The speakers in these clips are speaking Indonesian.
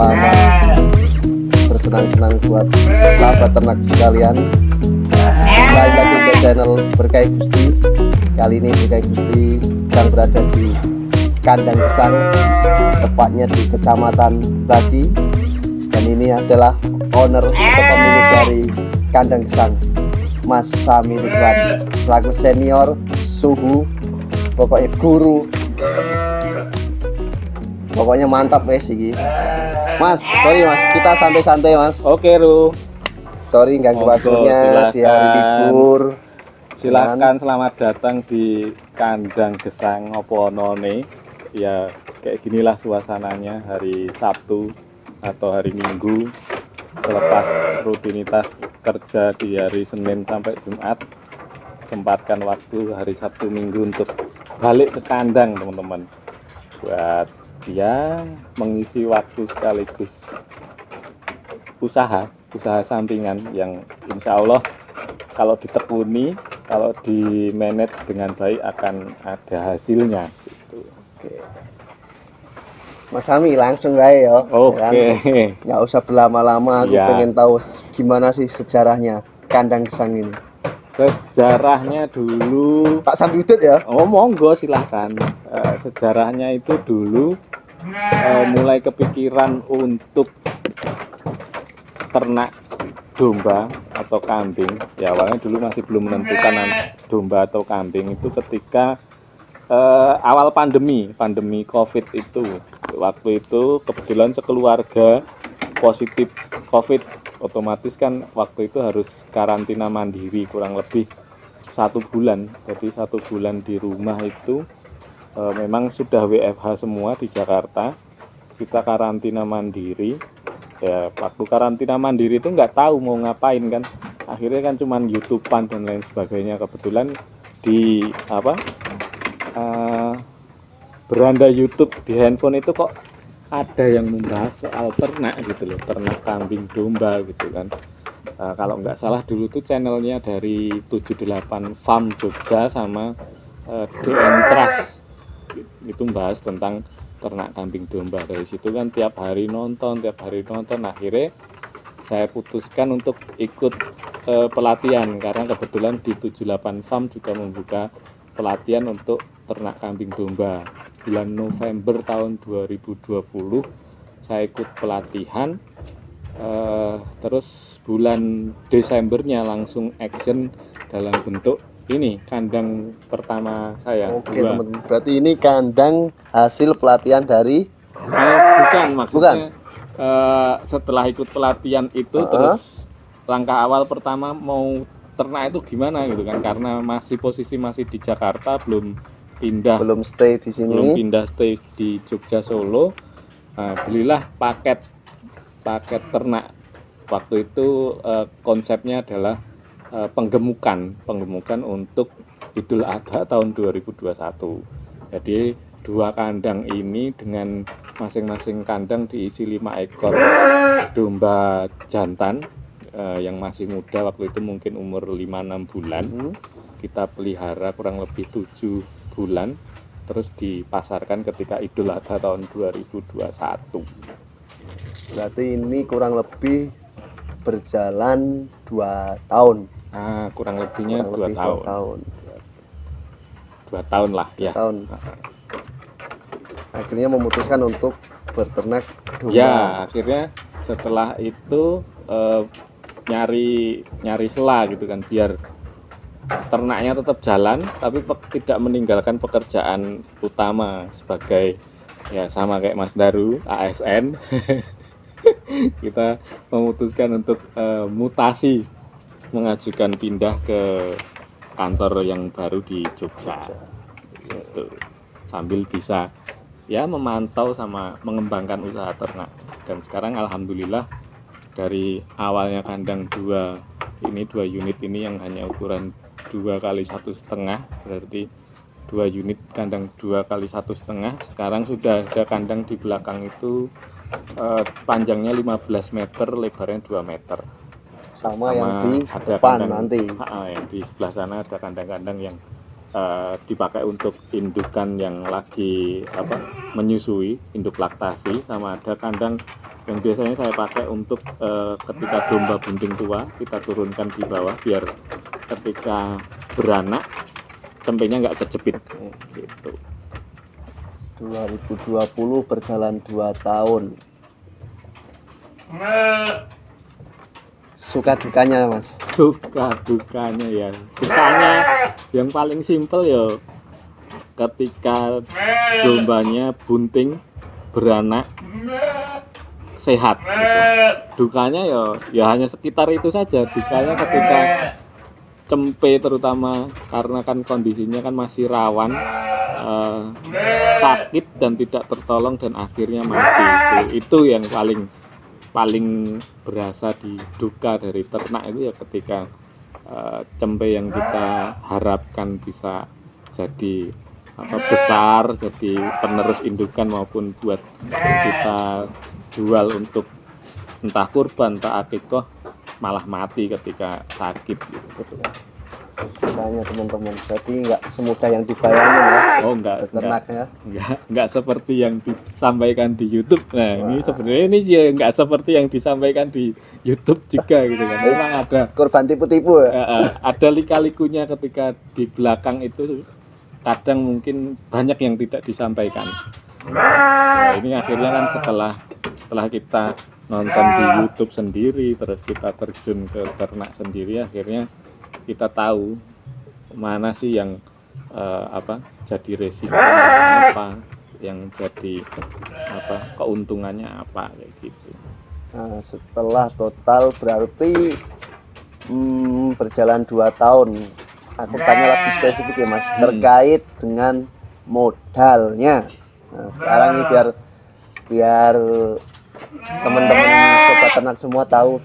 Selamat bersenang-senang buat sahabat ternak sekalian. Kembali lagi ke channel Berkah Gusti. Kali ini Berkah Gusti sedang berada di kandang gesang, tepatnya di Kecamatan Bagi. Dan ini adalah owner atau pemilik dari kandang gesang, Mas Sami Ridwan, selaku senior, suhu, pokoknya guru. Pokoknya mantap guys iki. Mas, sorry Mas, kita santai-santai Mas. Oke Ru. Sorry ganggu waktunya di hari libur. Silakan, selamat datang di kandang gesang opo onone. Ya kayak ginilah suasananya hari Sabtu atau hari Minggu selepas rutinitas kerja di hari Senin sampai Jumat. Sempatkan waktu hari Sabtu Minggu untuk balik ke kandang teman-teman, buat ya mengisi waktu sekaligus usaha sampingan yang insya Allah kalau ditekuni, kalau di manage dengan baik akan ada hasilnya gitu. Oke. Mas Sami langsung aja ya. Oke. Nggak usah berlama-lama, aku Ya. pengen tahu gimana sih sejarahnya kandang gesang ini. Sejarahnya dulu, Pak Sami Udut ya. oh monggo silahkan. Sejarahnya itu dulu mulai kepikiran untuk ternak domba atau kambing. Ya awalnya dulu masih belum menentukan domba atau kambing itu ketika awal pandemi COVID itu. Waktu itu kebetulan sekeluarga positif COVID, otomatis kan waktu itu harus karantina mandiri kurang lebih 1 bulan. Jadi 1 bulan di rumah itu memang sudah WFH semua di Jakarta. Kita karantina mandiri. Ya waktu karantina mandiri itu nggak tahu mau ngapain kan. Akhirnya kan cuman YouTubean dan lain sebagainya. Kebetulan di beranda YouTube di handphone itu kok ada yang membahas soal ternak gitu loh, ternak kambing domba gitu kan. Kalau nggak salah dulu tuh channelnya dari 78 Farm Jogja sama DN Trust itu bahas tentang ternak kambing domba. Dari situ kan tiap hari nonton. Akhirnya saya putuskan untuk ikut pelatihan karena kebetulan di 78 Farm juga membuka pelatihan untuk ternak kambing domba. Bulan November tahun 2020 saya ikut pelatihan, terus bulan Desembernya langsung action dalam bentuk ini kandang pertama saya. Oke teman-teman, berarti ini kandang hasil pelatihan dari Bukan maksudnya setelah ikut pelatihan itu terus langkah awal pertama mau ternak itu gimana gitu kan, karena posisi masih di Jakarta, belum stay di sini. Stay di Jogja Solo. Belilah paket ternak. Waktu itu konsepnya adalah penggemukan untuk Idul Adha tahun 2021. Jadi 2 kandang ini dengan masing-masing kandang diisi 5 ekor domba jantan yang masih muda, waktu itu mungkin umur 5-6 bulan. Kita pelihara kurang lebih 7 bulan, terus dipasarkan ketika Idul Adha tahun 2021. Berarti ini kurang lebih berjalan 2 tahun. Kurang lebihnya 2 tahun. 2 tahun lah ya. Tahun. Akhirnya memutuskan untuk berternak domba. Ya, akhirnya setelah itu nyari sela gitu kan, biar ternaknya tetap jalan tapi tidak meninggalkan pekerjaan utama sebagai ya sama kayak Mas Daru ASN. Kita memutuskan untuk mutasi, mengajukan pindah ke kantor yang baru di Jogja gitu, sambil bisa ya memantau sama mengembangkan usaha ternak. Dan sekarang alhamdulillah dari awalnya kandang 2 unit ini yang hanya ukuran 2 kali 1,5, berarti 2 unit kandang 2 kali 1,5. Sekarang sudah ada kandang di belakang itu panjangnya 15 meter, lebarnya 2 meter. Sama yang di ada depan kandang, nanti. yang di sebelah sana ada kandang-kandang yang dipakai untuk indukan yang lagi menyusui, induk laktasi, sama ada kandang yang biasanya saya pakai untuk ketika domba bunting tua kita turunkan di bawah biar ketika beranak cempenya nggak kejepit gitu. 2020 berjalan 2 tahun. Suka dukanya Mas? Suka dukanya ya, sukanya yang paling simpel ya ketika dombanya bunting beranak sehat gitu. Dukanya ya hanya sekitar itu saja. Dukanya ketika cempe terutama karena kan kondisinya kan masih rawan sakit dan tidak tertolong dan akhirnya mati. Itu yang paling berasa di duka dari ternak itu ya ketika cempe yang kita harapkan bisa jadi besar, jadi penerus indukan maupun buat kita jual untuk entah kurban, entah akikoh, malah mati ketika sakit gitu. Makanya teman-teman, jadi nggak semudah yang dibayangin ya. Oh enggak seperti yang disampaikan di YouTube. Nah ini sebenarnya ini ya enggak seperti yang disampaikan di YouTube juga gitu kan. Memang ada korban tipu-tipu ya? Ada lika-likunya ketika di belakang itu kadang mungkin banyak yang tidak disampaikan. Nah, ini akhirnya kan setelah kita nonton di YouTube sendiri, terus kita terjun ke ternak sendiri, akhirnya kita tahu mana sih yang jadi resiko apa, yang jadi keuntungannya apa kayak gitu. Nah, setelah total berarti berjalan 2 tahun. Aku tanya lebih spesifik ya Mas, terkait dengan modalnya. Nah, sekarang ini biar teman-teman sobat ternak semua tahu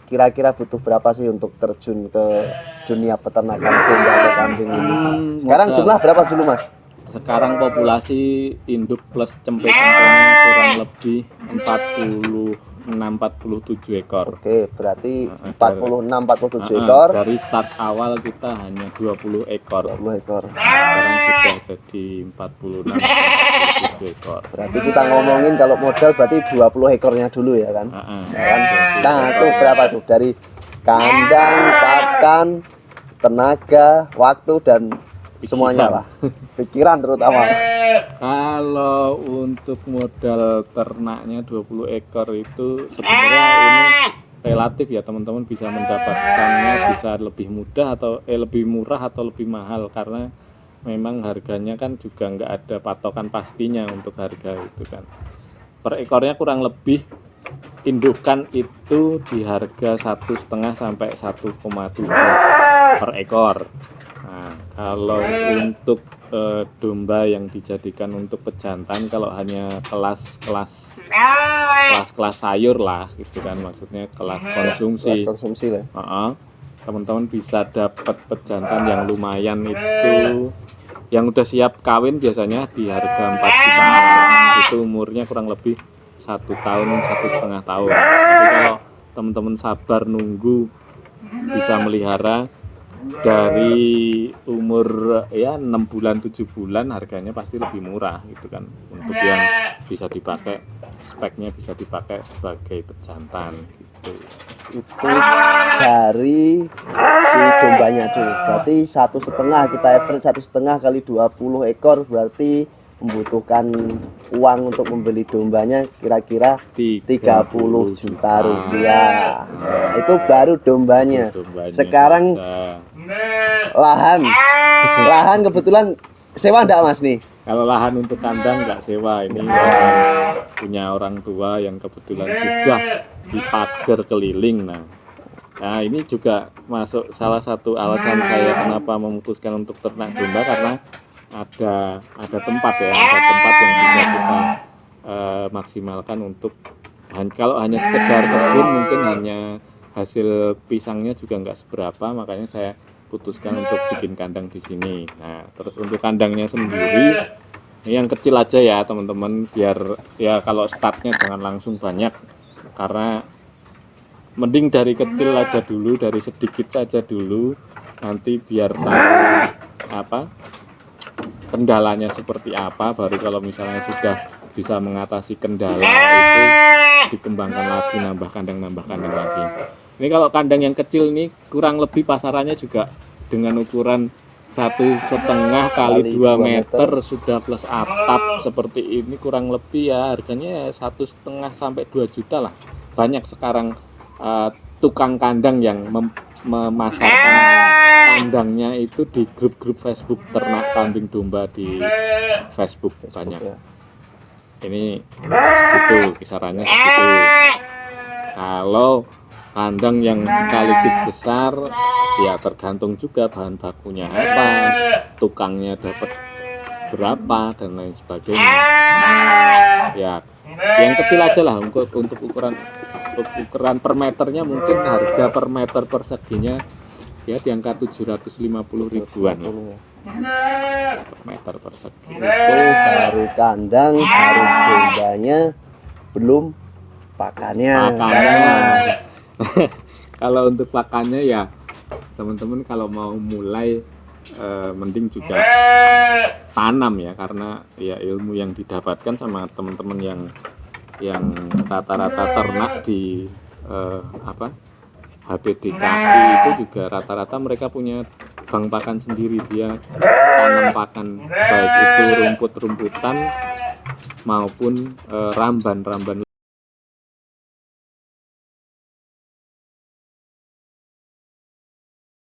kira-kira butuh berapa sih untuk terjun ke dunia peternakan domba atau kambing ini. Sekarang jumlah berapa dulu Mas? Sekarang populasi induk plus cempe-cempenya kurang lebih 46-47 ekor. Oke, berarti 46-47 ekor. Dari start awal kita hanya 20 ekor. 20 ekor. Sekarang sudah jadi 46-47 ekor. Berarti kita ngomongin kalau modal berarti 20 ekornya dulu ya kan? Nah, itu berapa tuh dari kandang, pakan, tenaga, waktu dan semuanya lah. Pikiran terutama. Kalau untuk modal ternaknya 20 ekor itu sebenarnya ini relatif ya, teman-teman bisa mendapatkannya bisa lebih mudah atau lebih murah atau lebih mahal karena memang harganya kan juga nggak ada patokan pastinya untuk harga itu kan. Per ekornya kurang lebih indukan itu di harga 1,5 sampai 1,7 per ekor. Nah, kalau untuk domba yang dijadikan untuk pejantan, kalau hanya kelas sayur lah gitu kan, maksudnya kelas konsumsi. Kelas konsumsi lah. Teman-teman bisa dapat pejantan yang lumayan itu, yang udah siap kawin biasanya di harga 4 jutaan. Itu umurnya kurang lebih 1 tahun, 1,5 tahun. Tapi kalau teman-teman sabar nunggu bisa melihara dari umur ya 6 bulan 7 bulan harganya pasti lebih murah gitu kan, untuk yang bisa dipakai speknya bisa dipakai sebagai pejantan gitu. Itu dari si dombanya dulu, berarti 1,5 kita average 1,5 kali 20 ekor berarti membutuhkan uang untuk membeli dombanya kira-kira 30 juta rupiah. Nah, itu baru dombanya. Sekarang lahan kebetulan sewa enggak Mas nih? Kalau lahan untuk kandang enggak sewa, ini punya orang tua yang kebetulan sudah dipagar keliling. Nah ini juga masuk salah satu alasan saya kenapa memutuskan untuk ternak domba, karena ada tempat ya, ada tempat yang bisa kita maksimalkan untuk kalau hanya sekedar kebun mungkin hanya hasil pisangnya juga nggak seberapa, makanya saya putuskan untuk bikin kandang di sini. Nah terus untuk kandangnya sendiri ini yang kecil aja ya teman-teman, biar ya kalau startnya jangan langsung banyak, karena mending dari kecil aja dulu, dari sedikit saja dulu. nanti biar tahu apa kendalanya seperti apa, baru kalau misalnya sudah bisa mengatasi kendala itu dikembangkan lagi, nambah kandang lagi. Ini kalau kandang yang kecil nih kurang lebih pasarannya juga dengan ukuran 1,5 kali 2 meter sudah plus atap seperti ini, kurang lebih ya harganya 1,5 sampai 2 juta lah. Banyak sekarang tukang kandang yang memasarkan kandangnya itu di grup-grup Facebook ternak kambing domba di Facebook banyak. ya. Ini itu kisarannya segitu. Kalau kandang yang sekaligus besar ya tergantung juga bahan bakunya apa, tukangnya dapat berapa dan lain sebagainya. Ya yang kecil aja lah untuk ukuran per meternya, mungkin harga per meter perseginya ya di angka 750 ribuan per meter persegi. Itu baru kandang, baru dombanya, belum pakannya. Kalau untuk pakannya ya teman-teman kalau mau mulai mending juga tanam ya, karena ya ilmu yang didapatkan sama teman-teman yang rata-rata ternak di HPDKI itu juga rata-rata mereka punya bank pakan sendiri, dia tanam pakan baik itu rumput-rumputan maupun ramban